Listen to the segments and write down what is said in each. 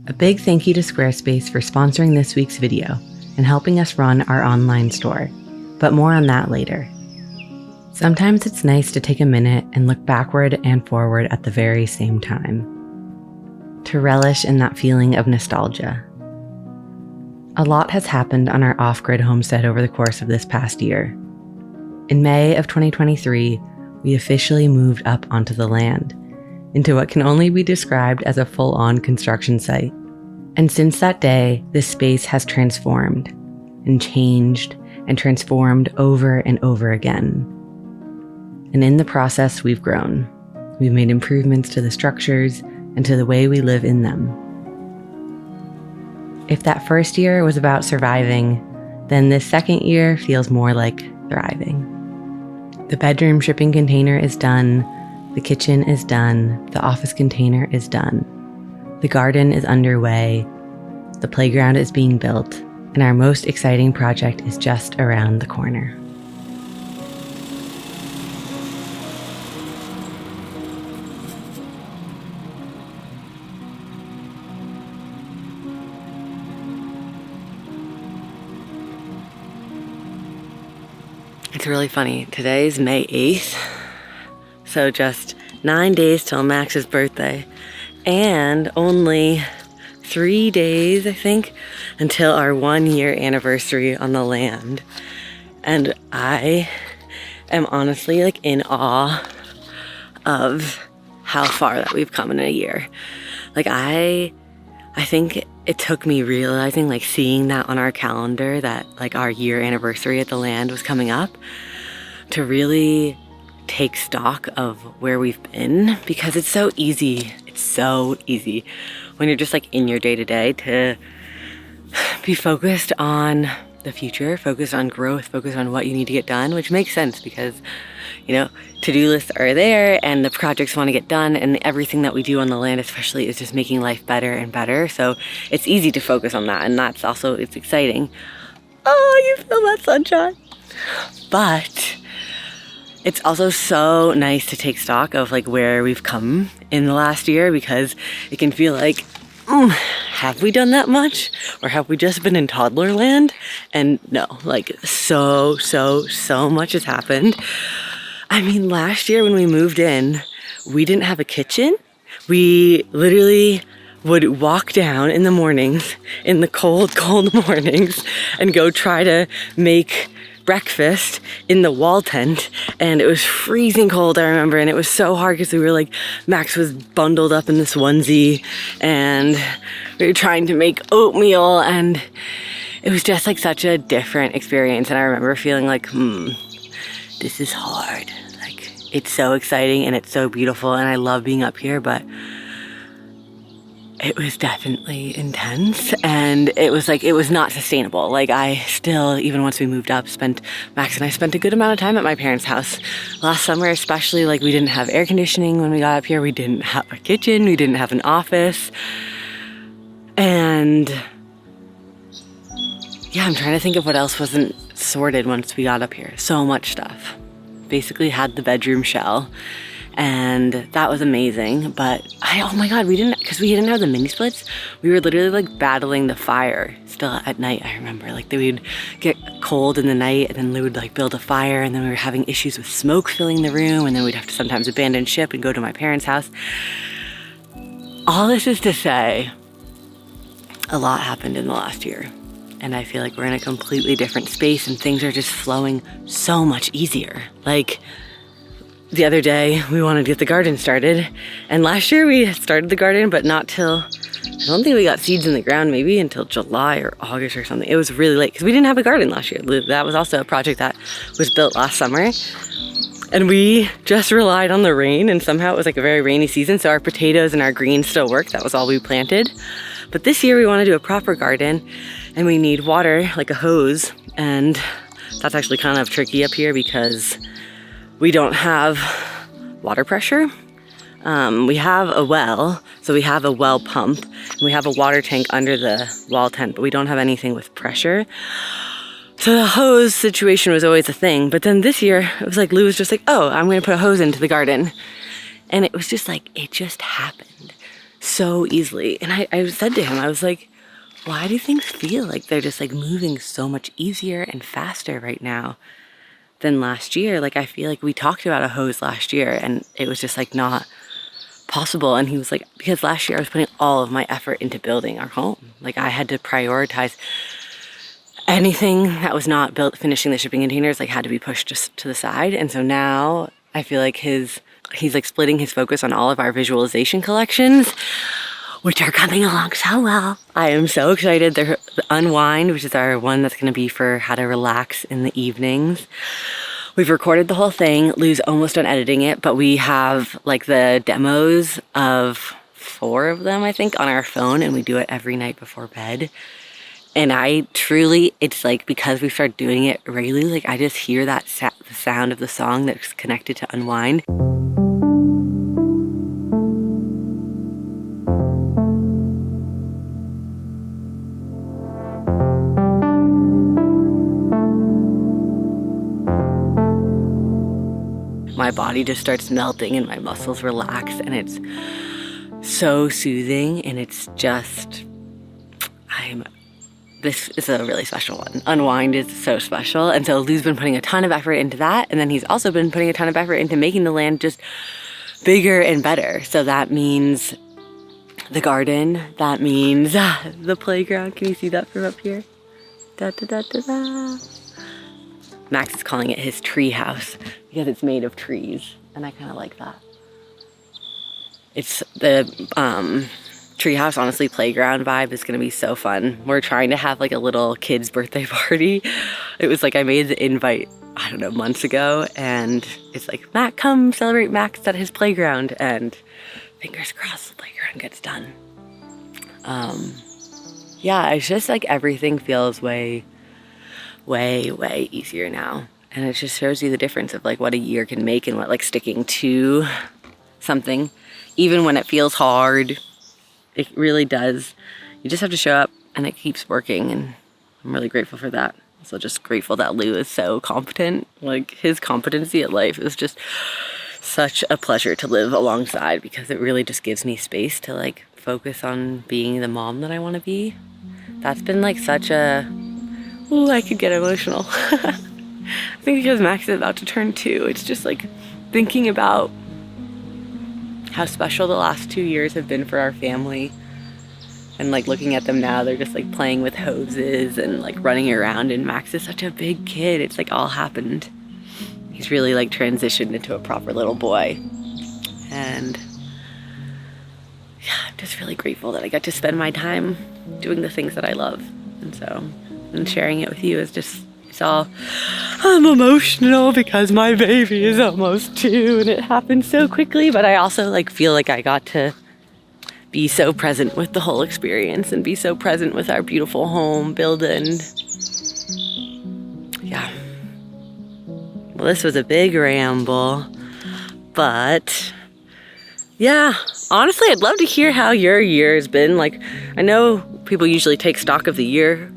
A big thank you to Squarespace for sponsoring this week's video and helping us run our online store, but more on that later. Sometimes it's nice to take a minute and look backward and forward at the very same time, to relish in that feeling of nostalgia. A lot has happened on our off-grid homestead over the course of this past year. In May of 2023, we officially moved up onto the land, into what can only be described as a full-on construction site. And since that day, this space has transformed and changed and transformed over and over again. And in the process, we've grown. We've made improvements to the structures and to the way we live in them. If that first year was about surviving, then this second year feels more like thriving. The bedroom shipping container is done. The kitchen is done, the office container is done, the garden is underway, the playground is being built, and our most exciting project is just around the corner. It's really funny, today's May 8th. So just 9 days till Max's birthday and only 3 days, I think, until our 1-year anniversary on the land. And I am honestly like in awe of how far that we've come in a year. Like I think it took me realizing, like seeing that on our calendar that like our year anniversary at the land was coming up to really take stock of where we've been, because it's so easy when you're just like in your day-to-day to be focused on the future, focused on growth, focused on what you need to get done, which makes sense because, you know, to-do lists are there and the projects want to get done, and everything that we do on the land especially is just making life better and better. So it's easy to focus on that, and that's also, it's exciting. Oh, you feel that sunshine. But it's also so nice to take stock of like where we've come in the last year, because it can feel like, have we done that much? Or have we just been in toddler land? And no, like so much has happened. I mean, last year when we moved in, we didn't have a kitchen. We literally would walk down in the mornings, in the cold mornings, and go try to make breakfast in the wall tent, and it was freezing cold, I remember, and it was so hard because we were like, Max was bundled up in this onesie and we were trying to make oatmeal, and it was just like such a different experience. And I remember feeling like, this is hard. Like, it's so exciting and it's so beautiful and I love being up here, but it was definitely intense, and it was like, it was not sustainable. Like I still, even once we moved up, Max and I spent a good amount of time at my parents' house. Last summer especially, like we didn't have air conditioning when we got up here. We didn't have a kitchen. We didn't have an office. And yeah, I'm trying to think of what else wasn't sorted once we got up here. So much stuff. Basically had the bedroom shell, and that was amazing. But oh my God, because we didn't have the mini splits, we were literally like battling the fire still at night. I remember like they would get cold in the night, and then we would like build a fire, and then we were having issues with smoke filling the room, and then we'd have to sometimes abandon ship and go to my parents' house. All this is to say, a lot happened in the last year, and I feel like we're in a completely different space, and things are just flowing so much easier. Like, the other day, we wanted to get the garden started, and last year we started the garden, but not till, I don't think we got seeds in the ground maybe until July or August or something. It was really late because we didn't have a garden last year. That was also a project that was built last summer, and we just relied on the rain, and somehow it was like a very rainy season, so our potatoes and our greens still worked. That was all we planted. But this year we want to do a proper garden, and we need water, like a hose, and that's actually kind of tricky up here because we don't have water pressure. We have a well, so we have a well pump, and we have a water tank under the wall tent, but we don't have anything with pressure. So the hose situation was always a thing, but then this year, it was like Lou was just like, oh, I'm gonna put a hose into the garden. And it was just like, it just happened so easily. And I said to him, I was like, why do things feel like they're just like moving so much easier and faster right now than last year? Like, I feel like we talked about a hose last year and it was just like not possible. And he was like, because last year I was putting all of my effort into building our home. Like, I had to prioritize anything that was not built, finishing the shipping containers, like had to be pushed just to the side. And so now I feel like he's like splitting his focus on all of our visualization collections, which are coming along so well. I am so excited. The Unwind, which is our one that's going to be for how to relax in the evenings. We've recorded the whole thing. Lou's almost done editing it, but we have like the demos of 4 of them, I think, on our phone, and we do it every night before bed. And I truly, it's like, because we started doing it regularly, like I just hear that the sound of the song that's connected to Unwind. My body just starts melting and my muscles relax, and it's so soothing, and it's just, this is a really special one. Unwind is so special. And so Lou's been putting a ton of effort into that. And then he's also been putting a ton of effort into making the land just bigger and better. So that means the garden, that means the playground. Can you see that from up here? Da, da, da, da, da. Max is calling it his tree house because it's made of trees. And I kind of like that. It's the treehouse, honestly, playground vibe is gonna be so fun. We're trying to have like a little kid's birthday party. It was like I made the invite, I don't know, months ago, and it's like, Matt, come celebrate Max at his playground, and fingers crossed the playground gets done. Yeah, it's just like everything feels way, way, way easier now. And it just shows you the difference of like what a year can make and what like sticking to something, even when it feels hard. It really does. You just have to show up and it keeps working, and I'm really grateful for that. Also just grateful that Lou is so competent. Like, his competency at life is just such a pleasure to live alongside, because it really just gives me space to like focus on being the mom that I want to be. That's been like such a, ooh, I could get emotional. I think because Max is about to turn 2, it's just like thinking about how special the last 2 years have been for our family, and like looking at them now, they're just like playing with hoses and like running around, and Max is such a big kid. It's like all happened. He's really like transitioned into a proper little boy, and yeah, I'm just really grateful that I got to spend my time doing the things that I love. And so, and sharing it with you is just, it's all, I'm emotional because my baby is almost 2 and it happened so quickly, but I also like feel like I got to be so present with the whole experience and be so present with our beautiful home building. Yeah. Well, this was a big ramble, but yeah, honestly, I'd love to hear how your year has been. Like, I know people usually take stock of the year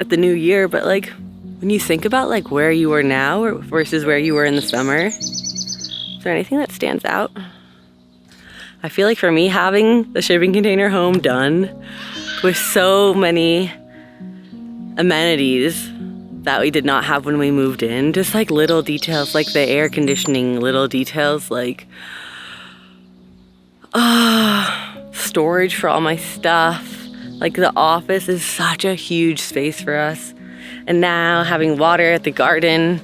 at the new year, but like, when you think about like where you are now versus where you were in the summer, is there anything that stands out? I feel like for me, having the shipping container home done with so many amenities that we did not have when we moved in, just like little details like the air conditioning, little details like storage for all my stuff. Like, the office is such a huge space for us. And now having water at the garden,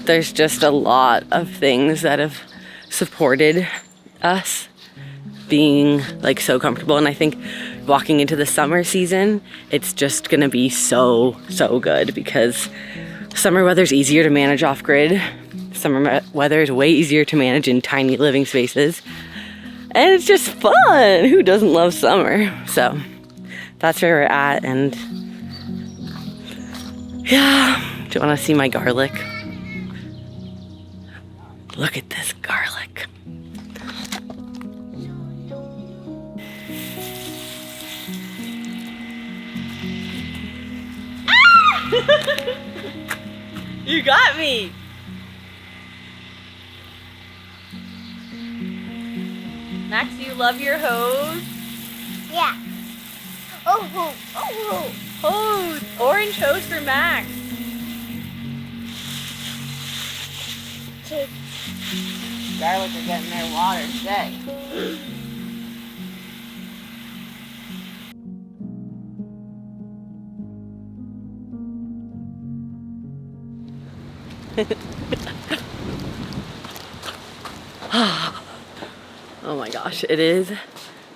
there's just a lot of things that have supported us being like so comfortable. And I think walking into the summer season, it's just gonna be so good, because summer weather's easier to manage off grid. Summer weather is way easier to manage in tiny living spaces. And it's just fun. Who doesn't love summer? So that's where we're at. And yeah, do you want to see my garlic? Look at this garlic. Ah! You got me. Max, do you love your hose? Yeah. Oh, oh, Oh, orange hose for Max. oh. Garlic are getting their water today. Oh my gosh, it is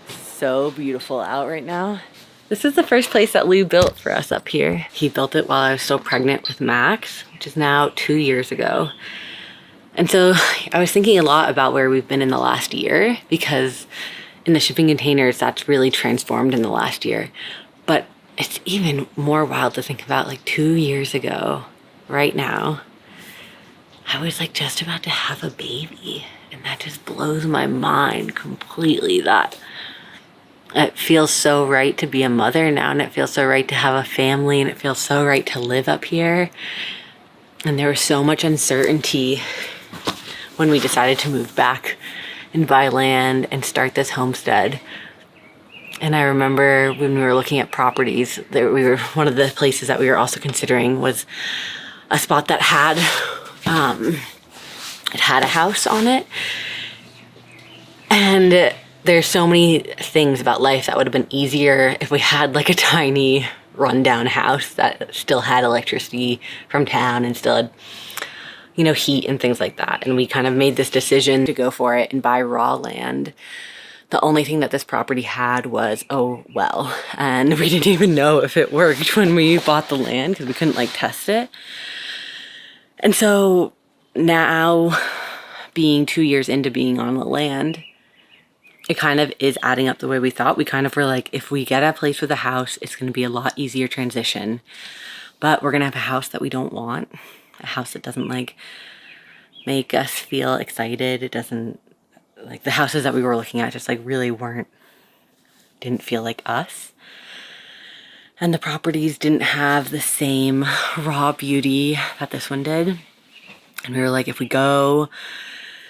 so beautiful out right now. This is the first place that Lou built for us up here. He built it while I was still pregnant with Max, which is now 2 years ago. And so I was thinking a lot about where we've been in the last year, because in the shipping containers, that's really transformed in the last year. But it's even more wild to think about, like 2 years ago, right now, I was like just about to have a baby. And that just blows my mind completely, that it feels so right to be a mother now, and it feels so right to have a family, and it feels so right to live up here. And there was so much uncertainty when we decided to move back and buy land and start this homestead. And I remember when we were looking at properties, one of the places that we were also considering was a spot that had it had a house on it. And there's so many things about life that would have been easier if we had like a tiny rundown house that still had electricity from town and still had, you know, heat and things like that. And we kind of made this decision to go for it and buy raw land. The only thing that this property had was a well, and we didn't even know if it worked when we bought the land because we couldn't like test it. And so now, being 2 years into being on the land, it kind of is adding up the way we thought. We kind of were like, if we get a place with a house, it's going to be a lot easier transition. But we're going to have a house that we don't want. A house that doesn't like make us feel excited. It doesn't, like the houses that we were looking at just like really didn't feel like us. And the properties didn't have the same raw beauty that this one did. And we were like, if we go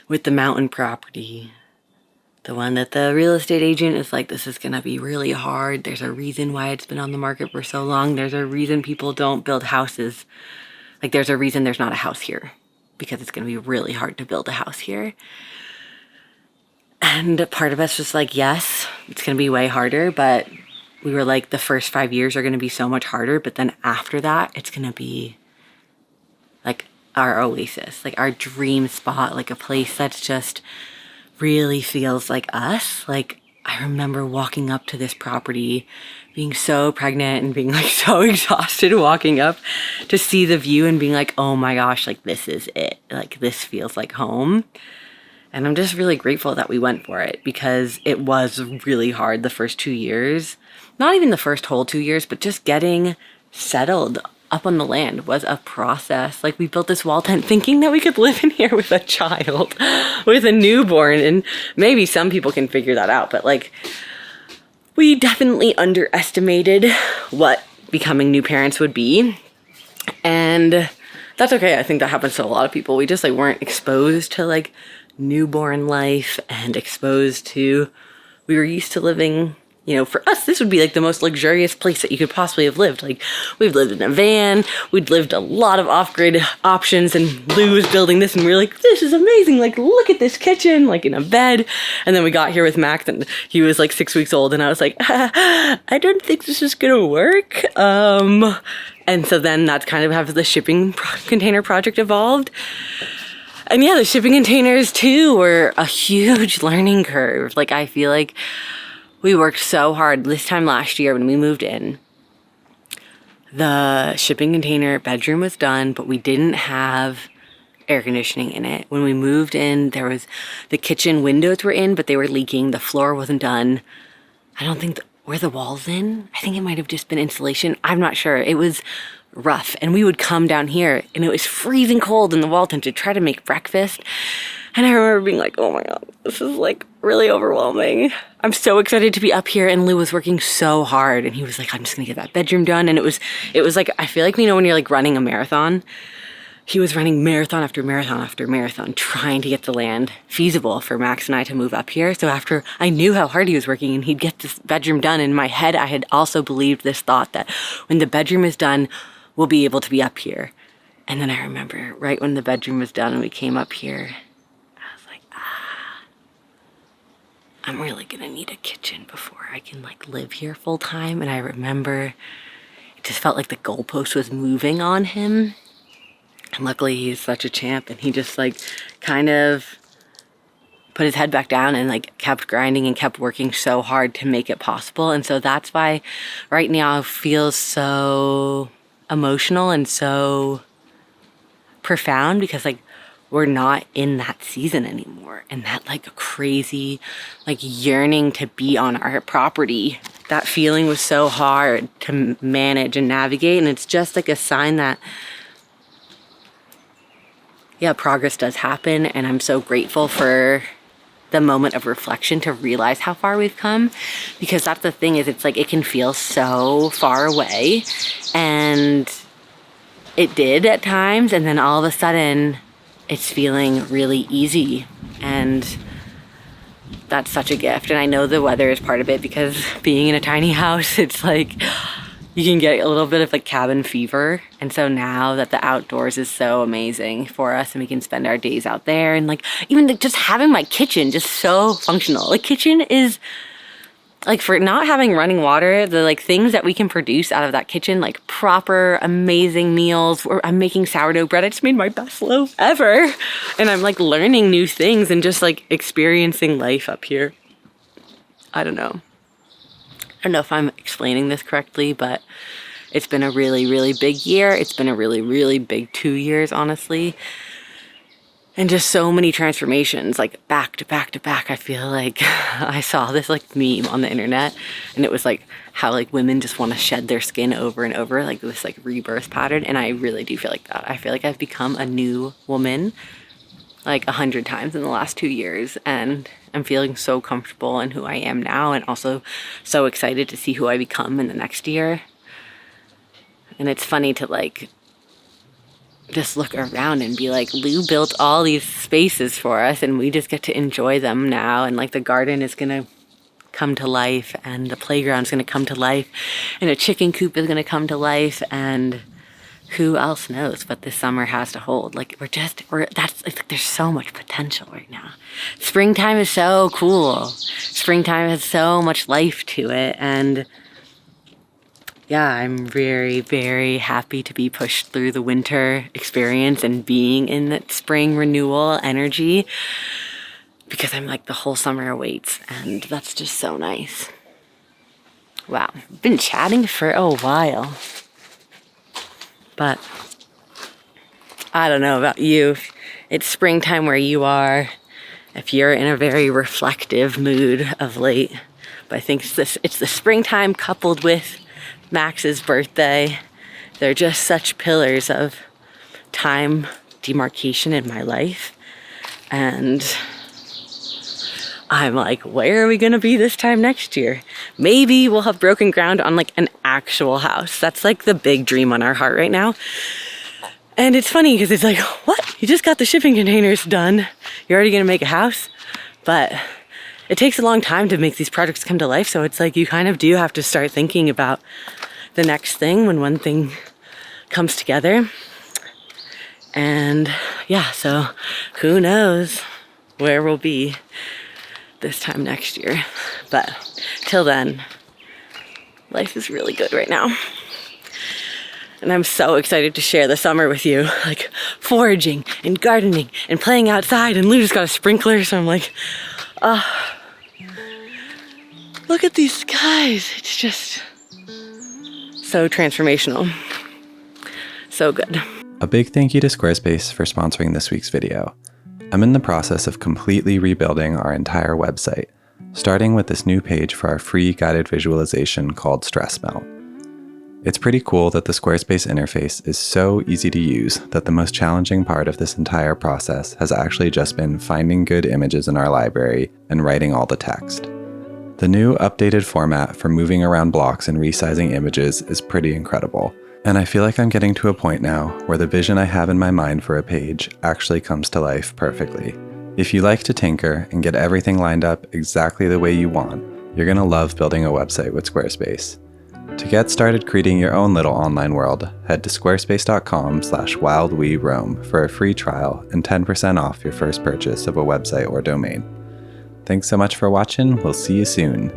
with the mountain property, the one that the real estate agent is like, this is gonna be really hard. There's a reason why it's been on the market for so long. There's a reason people don't build houses. Like there's a reason there's not a house here, because it's gonna be really hard to build a house here. And part of us was like, yes, it's gonna be way harder, but we were like, the first 5 years are gonna be so much harder, but then after that, it's gonna be like our oasis, like our dream spot, like a place that's just really feels like us. Like I remember walking up to this property, being so pregnant and being like so exhausted walking up to see the view and being like, oh my gosh, like this is it. Like this feels like home. And I'm just really grateful that we went for it, because it was really hard the first 2 years. Not even the first whole 2 years, but just getting settled up on the land was a process. Like we built this wall tent thinking that we could live in here with a child, with a newborn, and maybe some people can figure that out, but like we definitely underestimated what becoming new parents would be. And that's okay. I think that happens to a lot of people. We just like weren't exposed to like newborn life and exposed to, we were used to living, you know, for us, this would be like the most luxurious place that you could possibly have lived. Like we've lived in a van, we'd lived a lot of off-grid options, and Lou was building this and we were like, this is amazing. Like, look at this kitchen, like in a bed. And then we got here with Max and he was like 6 weeks old and I was like, I don't think this is gonna work. And so then that's kind of how the shipping container project evolved. And yeah, the shipping containers too were a huge learning curve. Like I feel like we worked so hard this time last year when we moved in. The shipping container bedroom was done, but we didn't have air conditioning in it. When we moved in, there was the kitchen windows were in, but they were leaking. The floor wasn't done. I don't think, were the walls in? I think it might have just been insulation. I'm not sure. It was rough. And we would come down here and it was freezing cold in the wall tent to try to make breakfast. And I remember being like, oh my God, this is like really overwhelming. I'm so excited to be up here. And Lou was working so hard and he was like, I'm just gonna get that bedroom done. And it was like, I feel like, you know, when you're like running a marathon he was running marathon after marathon after marathon trying to get the land feasible for Max and I to move up here. So after I knew how hard he was working and he'd get this bedroom done, in my head I had also believed this thought that when the bedroom is done, we'll be able to be up here. And then I remember right when the bedroom was done and we came up here, I was like, I'm really gonna need a kitchen before I can like live here full time. And I remember it just felt like the goalpost was moving on him. And luckily he's such a champ and he just like kind of put his head back down and like kept grinding and kept working so hard to make it possible. And so that's why right now it feels so emotional and so profound, because like we're not in that season anymore. And that like a crazy like yearning to be on our property, that feeling was so hard to manage and navigate. And it's just like a sign that yeah, progress does happen, and I'm so grateful for the moment of reflection to realize how far we've come, because that's the thing, is it's like it can feel so far away, and it did at times, and then all of a sudden it's feeling really easy, and that's such a gift. And I know the weather is part of it, because being in a tiny house, it's like you can get a little bit of like cabin fever. And so now that the outdoors is so amazing for us and we can spend our days out there, and like even like just having my kitchen just so functional. Like kitchen is like, for not having running water, the like things that we can produce out of that kitchen, like proper amazing meals. I'm making sourdough bread. I just made my best loaf ever. And I'm like learning new things and just like experiencing life up here. I don't know if I'm explaining this correctly, but it's been a really, really big year. It's been a really, really big 2 years, honestly. And just so many transformations, like back to back to back. I feel like I saw this like meme on the internet, and it was like how like women just want to shed their skin over and over, like this like rebirth pattern. And I really do feel like that. I feel like I've become a new woman like 100 times in the last 2 years, and I'm feeling so comfortable in who I am now, and also so excited to see who I become in the next year. And it's funny to like just look around and be like, Lou built all these spaces for us and we just get to enjoy them now. And like the garden is gonna come to life, and the playground is gonna come to life, and a chicken coop is gonna come to life, and who else knows what this summer has to hold. Like there's so much potential right now. Springtime is so cool. Springtime has so much life to it, and yeah, I'm very, very happy to be pushed through the winter experience and being in that spring renewal energy, because I'm like the whole summer awaits, and that's just so nice. Wow, I've been chatting for a while, but I don't know about you. If it's springtime where you are, if you're in a very reflective mood of late, but I think it's the springtime coupled with Max's birthday. They're just such pillars of time demarcation in my life. And I'm like, where are we gonna be this time next year? Maybe we'll have broken ground on like an actual house. That's like the big dream on our heart right now. And it's funny because it's like, what? You just got the shipping containers done. You're already gonna make a house? But it takes a long time to make these projects come to life. So it's like you kind of do have to start thinking about the next thing when one thing comes together. And yeah, so who knows where we'll be this time next year. But till then, life is really good right now. And I'm so excited to share the summer with you, like foraging and gardening and playing outside. And Lou just got a sprinkler, so I'm like, look at these skies. It's just so transformational. So good. A big thank you to Squarespace for sponsoring this week's video. I'm in the process of completely rebuilding our entire website, starting with this new page for our free guided visualization called Stress Melt. It's pretty cool that the Squarespace interface is so easy to use that the most challenging part of this entire process has actually just been finding good images in our library and writing all the text. The new updated format for moving around blocks and resizing images is pretty incredible, and I feel like I'm getting to a point now where the vision I have in my mind for a page actually comes to life perfectly. If you like to tinker and get everything lined up exactly the way you want, you're going to love building a website with Squarespace. To get started creating your own little online world, head to squarespace.com/wildweroam for a free trial and 10% off your first purchase of a website or domain. Thanks so much for watching. We'll see you soon.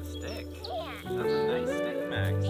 Stick. That's a nice stick, Max.